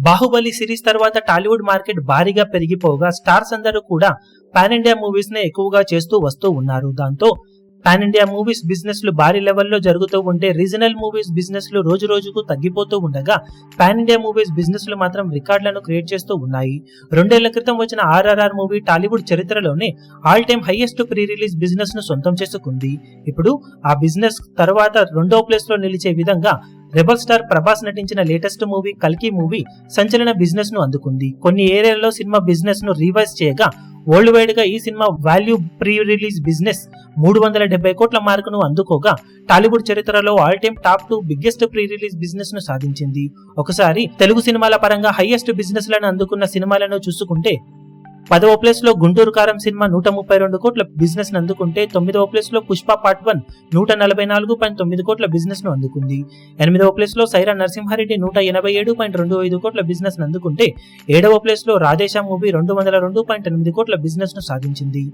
Baahubali series తర్వాత Tollywood market భారీగా పెరిగిపోగా stars అందరూ కూడా పాన్ ఇండియా మూవీస్ నే ఎక్కువగా చేస్తూ వస్తూ ఉన్నారు. దాంతో పాన్ ఇండియా మూవీస్ బిజినెస్ లు భారీ లెవెల్లో జరుగుతూ ఉంటే రీజనల్ మూవీస్ బిజినెస్ లు రోజు రోజుకు తగ్గిపోతూ ఉండగా పాన్ ఇండియా మూవీస్ బిజినెస్ లు మాత్రం రికార్డులను క్రియేట్ చేస్తూ ఉన్నాయి. 2 ఏళ్ల క్రితం వచ్చిన ఆర్ఆర్ఆర్ మూవీ టాలీవుడ్ చరిత్రలోనే all time highest pre release business ను సొంతం చేసుకుంది. ఇప్పుడు ఆ బిజినెస్ తర్వాత 2వ ప్లేస్ లో నిలిచే విధంగా రెబల్ స్టార్ ప్రభాస్ నటించిన లేటెస్ట్ మూవీ కల్కి మూవీ సంచలన బిజినెస్ ను అందుకుంది. కొన్ని ఏరియాల్లో సినిమా బిజినెస్ ను రివైజ్ చేయగా వరల్డ్ వైడ్ గా ఈ cinema value pre release business 370 కోట్ల మార్కును అందుకోగా టాలీవుడ్ చరిత్రలో all time top 2 biggest pre release business ను సాధించింది. ఒకసారి తెలుగు సినిమాల పరంగా హైయెస్ట్ బిజినెస్ లను అందుకున్న సినిమాలను చూసుకుంటే 10వ ప్లేస్ లో గుంటూరు కారం సినిమా 132 కోట్ల బిజినెస్ ను అందుకుంటే 9వ ప్లేస్ లో పుష్ప పార్ట్ 1 144.9 కోట్ల బిజినెస్ ను అందుకుంది. 8వ ప్లేస్ లో సైరా నరసింహారెడ్డి 187.25 కోట్ల బిజినెస్ ను అందుకుంటే 7వ ప్లేస్ లో రాధేశా మూవీ 202.8 కోట్ల బిజినెస్ ను సాధించింది.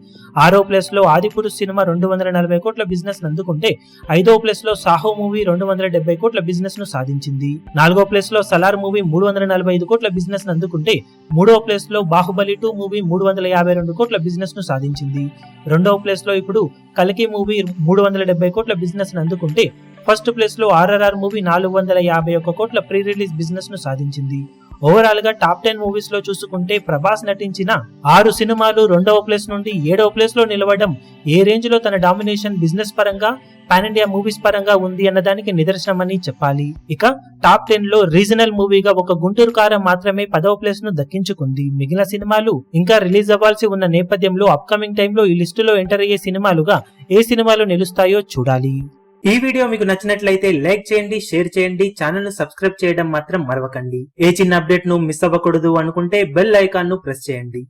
6వ ప్లేస్ లో ఆదిపురుష్ సినిమా 240 కోట్ల బిజినెస్ ను అందుకుంటే 5వ ప్లేస్ లో సాహో మూవీ 270 కోట్ల బిజినెస్ ను సాధించింది. 4వ ప్లేస్ లో సలార్ మూవీ 345 కోట్ల బిజినెస్ ను అందుకుంటే 3వ ప్లేస్ లో బాహుబలి 2 మూవీ 352 కోట్ల బిజినెస్ ను సాధించింది. 2వ ప్లేస్ లో ఇప్పుడు కల్కి మూవీ 370 కోట్ల బిజినెస్ ను అందుకుంటే ఫస్ట్ ప్లేస్ లో ఆర్ఆర్ఆర్ మూవీ 451 కోట్ల ప్రీ రిలీజ్ బిజినెస్ ను సాధించింది. ఓవరాల్ గా టాప్ 10 మూవీస్ లో చూసుకుంటే ప్రభాస్ నటించిన 6 సినిమాలు 2వ ప్లేస్ నుండి 7వ ప్లేస్ లో నిలవడం ఏ రేంజ్ లో తన డామినేషన్ బిజినెస్ పరంగా పాన్ ఇండియా మూవీస్ పరంగా ఉంది అన్నదానికి నిదర్శనమని చెప్పాలి. ఇక టాప్ 10 లో రీజనల్ మూవీగా ఒక గుంటూరు కారం మాత్రమే 10వ ప్లేస్ ను దక్కించుకుంది. మిగిలిన సినిమాలు ఇంకా రిలీజ్ అవ్వాల్సి ఉన్న నేపథ్యంలో అప్కమింగ్ టైంలో ఈ లిస్టులో ఎంటర్ అయ్యే సినిమాలుగా ఏ సినిమాలు నిలుస్తాయో చూడాలి. ఈ వీడియో మీకు నచ్చినట్లయితే లైక్ చేయండి, షేర్ చేయండి, ఛానల్ ను సబ్స్క్రైబ్ చేయడం మాత్రం మరవకండి. ఏ చిన్న అప్డేట్ ను మిస్ అవ్వకూడదు అనుకుంటే బెల్ ఐకాన్ ను ప్రెస్ చేయండి.